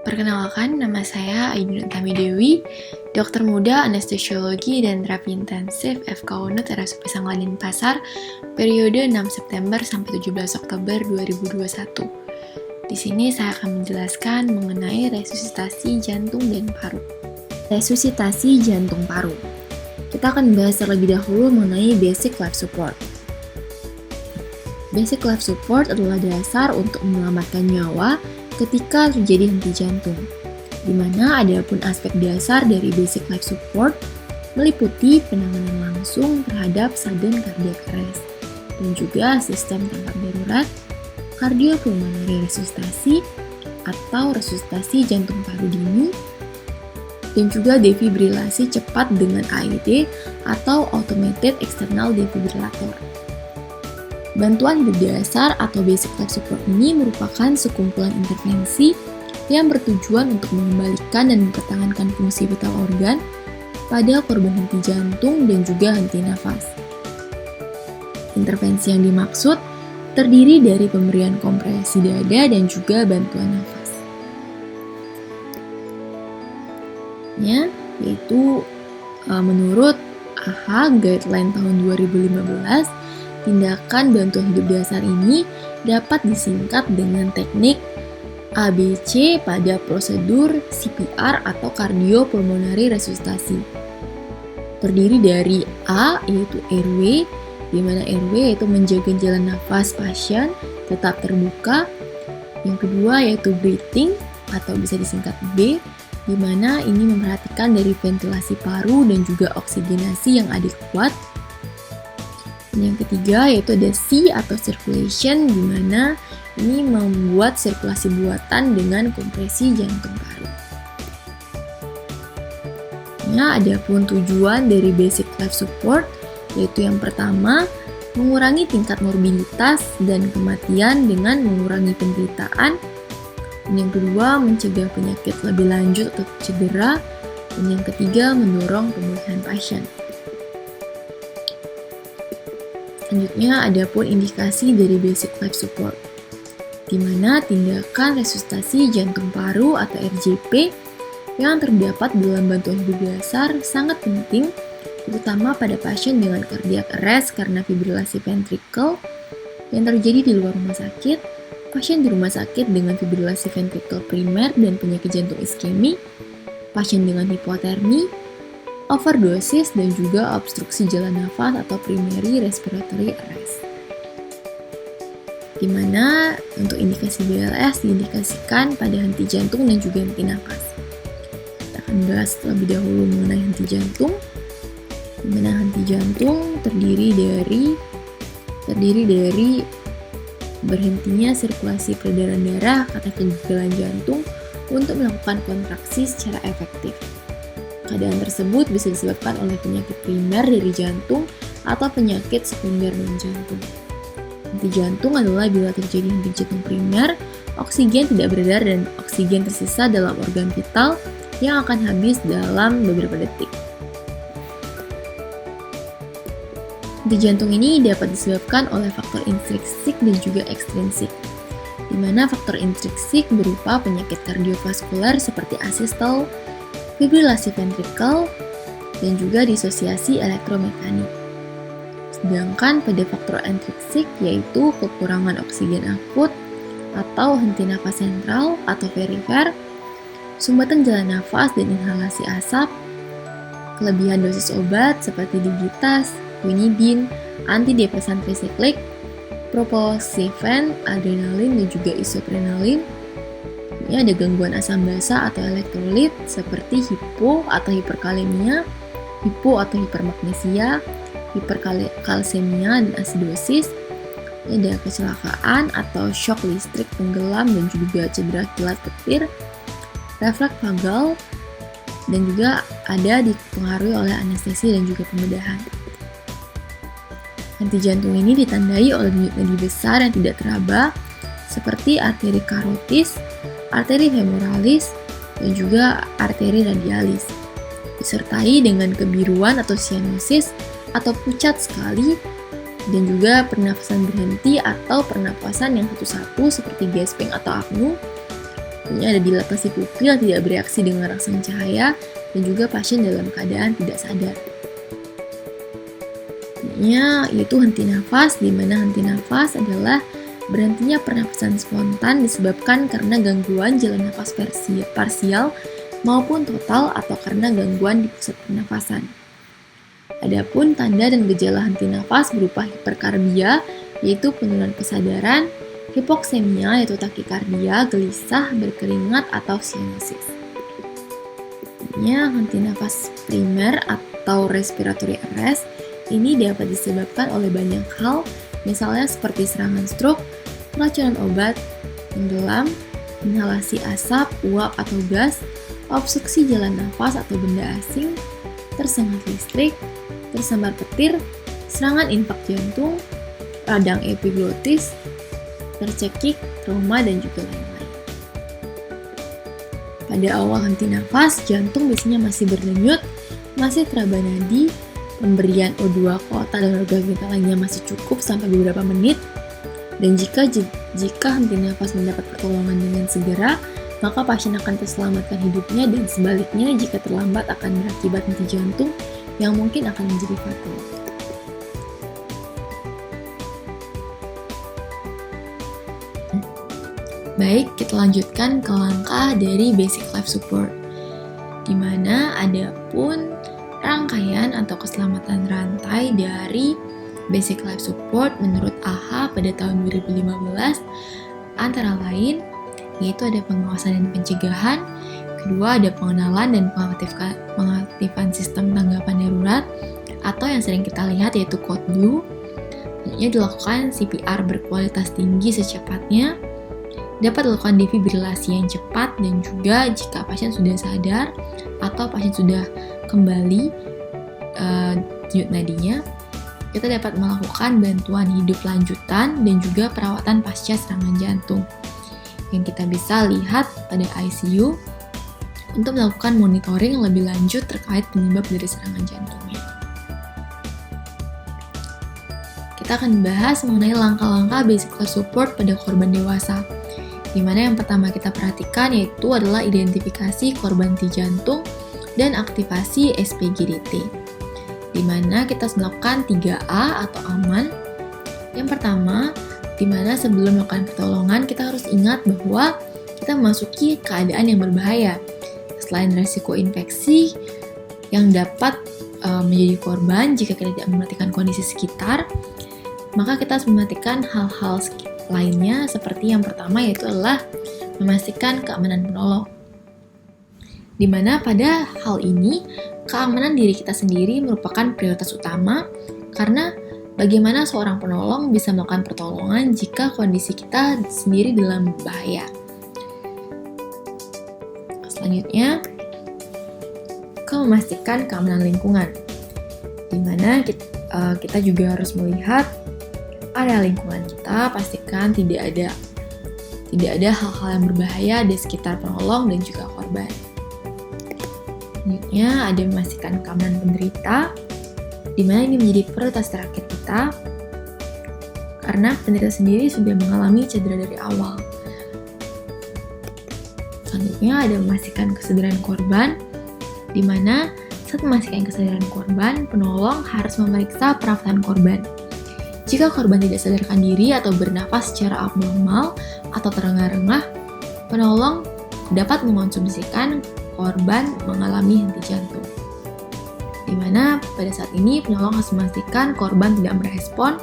Perkenalkan, nama saya Aidin Utami Dewi, dokter muda anestesiologi dan terapi intensif FK Unut RSUP Sangladin Pasar, periode 6 September sampai 17 Oktober 2021. Di sini saya akan menjelaskan mengenai resusitasi jantung dan paru. Resusitasi jantung paru. Kita akan bahas terlebih dahulu mengenai basic life support. Basic life support adalah dasar untuk menyelamatkan nyawa ketika terjadi henti jantung, di mana ada pun aspek dasar dari basic life support meliputi penanganan langsung terhadap sudden cardiac arrest dan juga sistem tanggap darurat, kardiopulmonari resusitasi atau resusitasi jantung paru dini, dan juga defibrilasi cepat dengan AED atau Automated External Defibrillator. Bantuan berdasar atau basic life support ini merupakan sekumpulan intervensi yang bertujuan untuk mengembalikan dan mempertahankan fungsi vital organ pada korban henti jantung dan juga henti nafas. Intervensi yang dimaksud terdiri dari pemberian kompresi dada dan juga bantuan nafas. Yaitu menurut AHA Guideline tahun 2015, tindakan bantuan hidup dasar ini dapat disingkat dengan teknik ABC pada prosedur CPR atau kardiopulmonari resusitasi. Terdiri dari A yaitu airway, di mana airway yaitu menjaga jalan nafas pasien tetap terbuka. Yang kedua yaitu breathing atau bisa disingkat B, di mana ini memperhatikan dari ventilasi paru dan juga oksigenasi yang adekuat. Yang ketiga yaitu ada C atau circulation, di mana ini membuat sirkulasi buatan dengan kompresi jantung paru. Ada pun tujuan dari basic life support, yaitu yang pertama mengurangi tingkat morbiditas dan kematian dengan mengurangi penderitaan. Yang kedua mencegah penyakit lebih lanjut atau cedera. Dan yang ketiga mendorong pemulihan pasien. Selanjutnya ada pun indikasi dari basic life support, di mana tindakan resusitasi jantung paru atau RJP yang terdapat dalam bantuan hidup dasar sangat penting, terutama pada pasien dengan cardiac arrest karena fibrilasi ventricle yang terjadi di luar rumah sakit, pasien di rumah sakit dengan fibrilasi ventricle primer dan penyakit jantung iskemi, pasien dengan hipotermi, overdosis, dan juga obstruksi jalan nafas atau primary respiratory arrest. Di mana untuk indikasi BLS diindikasikan pada henti jantung dan juga henti nafas. Kita akan bahas terlebih dahulu mengenai henti jantung. Di mana henti jantung terdiri dari berhentinya sirkulasi peredaran darah atau kegegalan jantung untuk melakukan kontraksi secara efektif. Keadaan tersebut bisa disebabkan oleh penyakit primer dari jantung atau penyakit sekunder non-jantung. Henti jantung adalah bila terjadi henti jantung primer, oksigen tidak beredar dan oksigen tersisa dalam organ vital yang akan habis dalam beberapa detik. Henti jantung ini dapat disebabkan oleh faktor intrinsik dan juga ekstrinsik, di mana faktor intrinsik berupa penyakit kardiovaskuler seperti asistal, fibrilasi ventricle, dan juga disosiasi elektromekanik. Sedangkan pada faktor intrinsik yaitu kekurangan oksigen akut atau henti nafas sentral atau perifer, sumbatan jalan nafas dan inhalasi asap, kelebihan dosis obat seperti digitas, quinidin, antidepresan trisiklik, propulsifen, adrenalin, dan juga isoprenalin. Ini ada gangguan asam basa atau elektrolit seperti hipo atau hiperkalemia, hipo atau hipermagnesia, hiperkalsemia, dan asidosis. Ini ada kecelakaan atau shock listrik tenggelam dan juga cedera kilat petir, refleks vagal, dan juga ada dipengaruhi oleh anestesi dan juga pembedahan. Henti jantung ini ditandai oleh denyut nadi besar yang tidak teraba seperti arteri karotis, arteri femoralis, dan juga arteri radialis, disertai dengan kebiruan atau cyanosis atau pucat sekali, dan juga pernafasan berhenti atau pernafasan yang satu-satu seperti gasping atau apnu, Tentunya ada dilatasi pupil yang tidak bereaksi dengan rangsangan cahaya, dan juga pasien dalam keadaan tidak sadar. Yaitu henti nafas, di mana henti nafas adalah berhentinya pernapasan spontan disebabkan karena gangguan jalan nafas parsial maupun total atau karena gangguan di pusat pernafasan. Adapun tanda dan gejala henti nafas berupa hiperkarbia, yaitu penurunan kesadaran, hipoksemia, yaitu takikardia, gelisah, berkeringat, atau sianosis. Henti nafas primer atau respiratory arrest ini dapat disebabkan oleh banyak hal, misalnya seperti serangan stroke, keracunan obat, tenggelam, inhalasi asap, uap atau gas, obstruksi jalan nafas atau benda asing, tersengat listrik, tersambar petir, serangan infark jantung, radang epiglotis, tercekik, trauma, dan juga lain-lain. Pada awal henti nafas, jantung biasanya masih berdenyut, masih teraba nadi, pemberian O2 ke otak dan organ vital lainnya masih cukup sampai beberapa menit, dan jika henti nafas mendapat pertolongan dengan segera, maka pasien akan terselamatkan hidupnya, dan sebaliknya jika terlambat akan berakibat henti jantung yang mungkin akan menjadi fatal. Baik, kita lanjutkan ke langkah dari basic life support, di mana ada pun rangkaian atau keselamatan rantai dari basic life support menurut AHA pada tahun 2015, antara lain yaitu ada pengawasan dan pencegahan, kedua ada pengenalan dan pengaktifan sistem tanggapan darurat atau yang sering kita lihat yaitu code blue. Selanjutnya dilakukan CPR berkualitas tinggi secepatnya, dapat dilakukan defibrilasi yang cepat, dan juga jika pasien sudah sadar atau pasien sudah kembali denyut nadinya, kita dapat melakukan bantuan hidup lanjutan dan juga perawatan pasca serangan jantung yang kita bisa lihat pada ICU untuk melakukan monitoring lebih lanjut terkait penyebab dari serangan jantungnya. Kita akan bahas mengenai langkah-langkah basic life support pada korban dewasa, di mana yang pertama kita perhatikan yaitu adalah identifikasi korban henti jantung dan aktivasi SPGDT, di mana kita harus melakukan 3A atau aman. Yang pertama, di mana sebelum melakukan pertolongan kita harus ingat bahwa kita memasuki keadaan yang berbahaya. Selain resiko infeksi yang dapat menjadi korban jika kita tidak memperhatikan kondisi sekitar, maka kita harus memperhatikan hal-hal lainnya seperti yang pertama yaitu adalah memastikan keamanan penolong. Di mana pada hal ini, keamanan diri kita sendiri merupakan prioritas utama karena bagaimana seorang penolong bisa melakukan pertolongan jika kondisi kita sendiri dalam bahaya. Selanjutnya, memastikan keamanan lingkungan, di mana kita juga harus melihat area lingkungan kita, pastikan tidak ada hal-hal yang berbahaya di sekitar penolong dan juga korban. Selanjutnya ada memastikan keamanan penderita, di mana ini menjadi prioritas terakhir kita karena penderita sendiri sudah mengalami cedera dari awal. Selanjutnya ada memastikan kesadaran korban, di mana saat memastikan kesadaran korban, penolong harus memeriksa pernafasan korban. Jika korban tidak sadarkan diri atau bernafas secara abnormal atau terengah-engah, penolong dapat mengonsumsikan korban mengalami henti jantung. Di mana pada saat ini penolong harus memastikan korban tidak merespon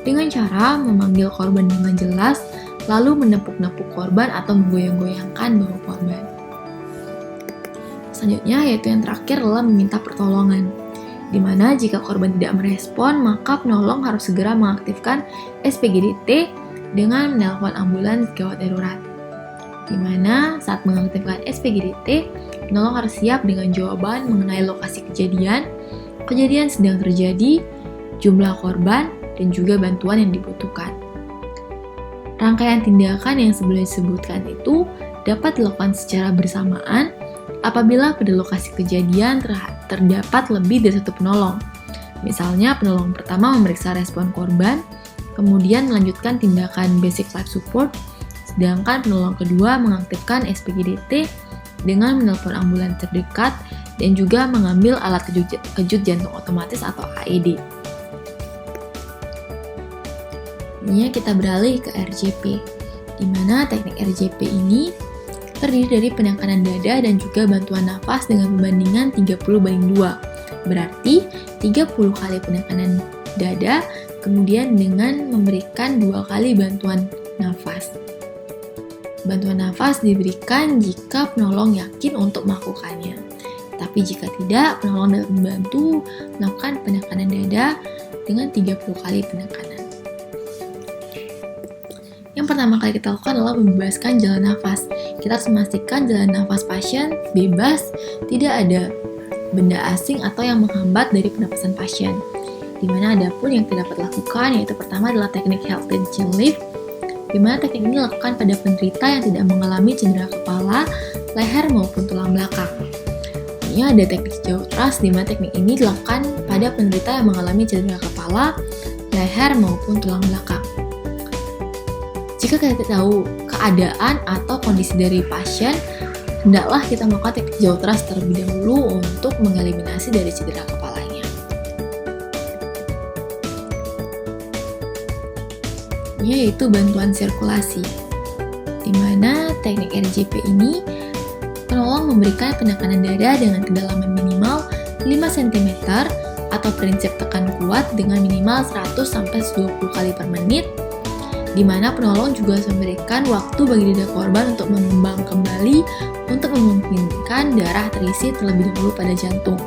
dengan cara memanggil korban dengan jelas, lalu menepuk-nepuk korban atau menggoyang-goyangkan bahu korban. Selanjutnya yaitu yang terakhir adalah meminta pertolongan, di mana jika korban tidak merespon, maka penolong harus segera mengaktifkan SPGDT dengan menelpon ambulans gawat darurat. Di mana saat mengaktifkan SPGDT, penolong harus siap dengan jawaban mengenai lokasi kejadian sedang terjadi, jumlah korban, dan juga bantuan yang dibutuhkan. Rangkaian tindakan yang sebelumnya disebutkan itu dapat dilakukan secara bersamaan apabila pada lokasi kejadian terdapat lebih dari satu penolong. Misalnya, penolong pertama memeriksa respon korban, kemudian melanjutkan tindakan basic life support Sedangkan penolong kedua mengaktifkan SPGDT dengan menelpon ambulans terdekat dan juga mengambil alat kejut jantung otomatis atau AED. Ini kita beralih ke RJP, di mana teknik RJP ini terdiri dari penekanan dada dan juga bantuan nafas dengan perbandingan 30:2. Berarti 30 kali penekanan dada, kemudian dengan memberikan 2 kali bantuan nafas. Bantuan nafas diberikan jika penolong yakin untuk melakukannya. Tapi jika tidak, penolong dapat membantu melakukan penekanan dada dengan 30 kali penekanan. Yang pertama kali kita lakukan adalah membebaskan jalan nafas. Kita harus memastikan jalan nafas pasien bebas, tidak ada benda asing atau yang menghambat dari pernapasan pasien. Di mana ada pun yang tidak dapat lakukan, yaitu pertama adalah teknik held tension lift, di mana teknik ini dilakukan pada penderita yang tidak mengalami cedera kepala, leher maupun tulang belakang. Ini ada teknik jauh thrust, di mana teknik ini dilakukan pada penderita yang mengalami cedera kepala, leher maupun tulang belakang. Jika kita tahu keadaan atau kondisi dari pasien, hendaklah kita melakukan teknik jauh thrust terlebih dahulu untuk mengeliminasi dari cedera kepalanya. Yaitu bantuan sirkulasi, di mana teknik RJP ini penolong memberikan penekanan dada dengan kedalaman minimal 5 cm atau prinsip tekan kuat dengan minimal 100-120 kali per menit, di mana penolong juga harus memberikan waktu bagi dada korban untuk mengembang kembali untuk memungkinkan darah terisi terlebih dahulu pada jantung.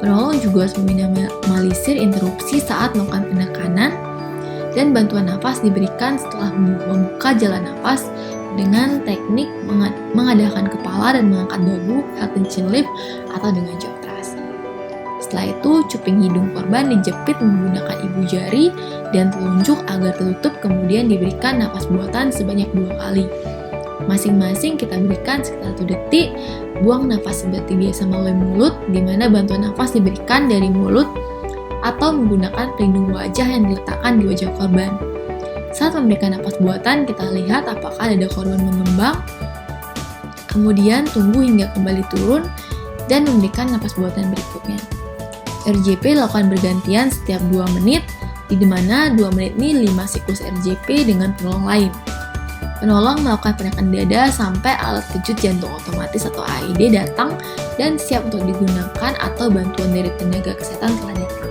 Penolong juga harus meminimalisir interupsi saat melakukan penekanan, dan bantuan nafas diberikan setelah membuka jalan nafas dengan teknik mengadahkan kepala dan mengangkat dagu held tension lift atau dengan jaw thrust. Setelah itu, cuping hidung korban dijepit menggunakan ibu jari dan telunjuk agar tertutup, kemudian diberikan nafas buatan sebanyak 2 kali. Masing-masing kita berikan sekitar 1 detik, buang nafas seperti biasa melalui mulut, di mana bantuan nafas diberikan dari mulut atau menggunakan pelindung wajah yang diletakkan di wajah korban. Saat memberikan napas buatan, kita lihat apakah dada korban mengembang, kemudian tunggu hingga kembali turun, dan memberikan napas buatan berikutnya. RJP dilakukan bergantian setiap 2 menit, di mana 2 menit ini 5 siklus RJP dengan penolong lain. Penolong melakukan penekanan dada sampai alat kejut jantung otomatis atau AED datang dan siap untuk digunakan atau bantuan dari tenaga kesehatan telah datang.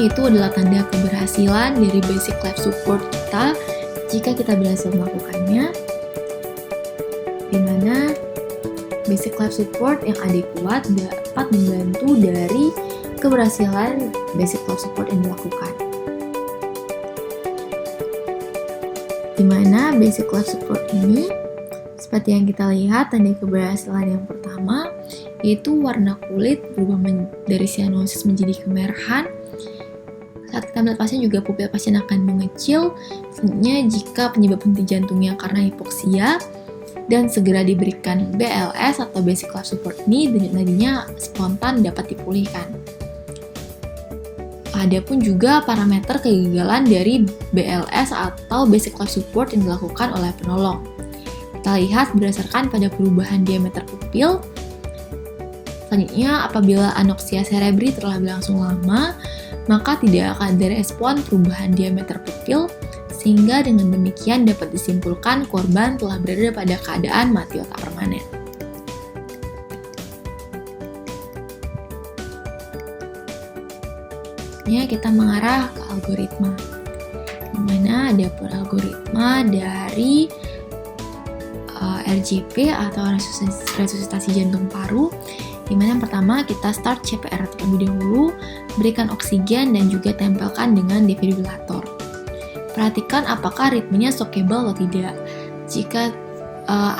Itu adalah tanda keberhasilan dari basic life support kita jika kita berhasil melakukannya, di mana basic life support yang adekuat dapat membantu dari keberhasilan basic life support yang dilakukan. Di mana basic life support ini, seperti yang kita lihat, tanda keberhasilan yang pertama yaitu warna kulit berubah dari sianosis menjadi kemerahan. Saat kita melihat pasien juga pupil pasien akan mengecil, selanjutnya jika penyebab henti jantungnya karena hipoksia, dan segera diberikan BLS atau basic life support ini, denyut nadinya spontan dapat dipulihkan. Ada pun juga parameter kegagalan dari BLS atau basic life support yang dilakukan oleh penolong. Kita lihat berdasarkan pada perubahan diameter pupil. Selanjutnya, apabila anoksia cerebri telah berlangsung lama, maka tidak akan ada respon perubahan diameter pupil, sehingga dengan demikian dapat disimpulkan korban telah berada pada keadaan mati otak permanen. Kita mengarah ke algoritma, di mana ada pun algoritma dari RJP atau resusitasi jantung paru, di mana yang pertama kita start CPR terlebih dahulu, berikan oksigen dan juga tempelkan dengan defibrilator. Perhatikan apakah ritmenya shockable atau tidak. Jika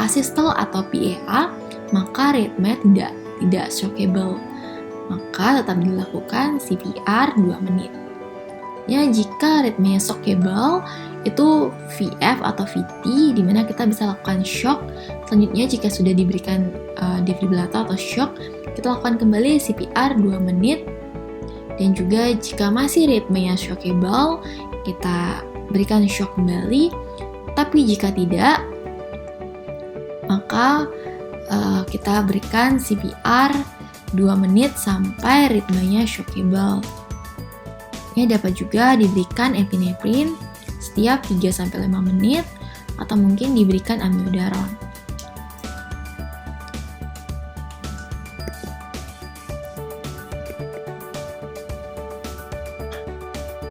asystole atau PAA, maka ritmenya tidak shockable, maka tetap dilakukan CPR 2 menit. Jika ritmenya shockable, itu VF atau VT, di mana kita bisa lakukan shock. Selanjutnya jika sudah diberikan defibrillator atau shock, kita lakukan kembali CPR 2 menit. Dan juga jika masih ritmenya shockable, kita berikan shock kembali. Tapi jika tidak, maka kita berikan CPR 2 menit sampai ritmenya shockable. Dapat juga diberikan epinefrin setiap 3-5 menit, atau mungkin diberikan amiodaron.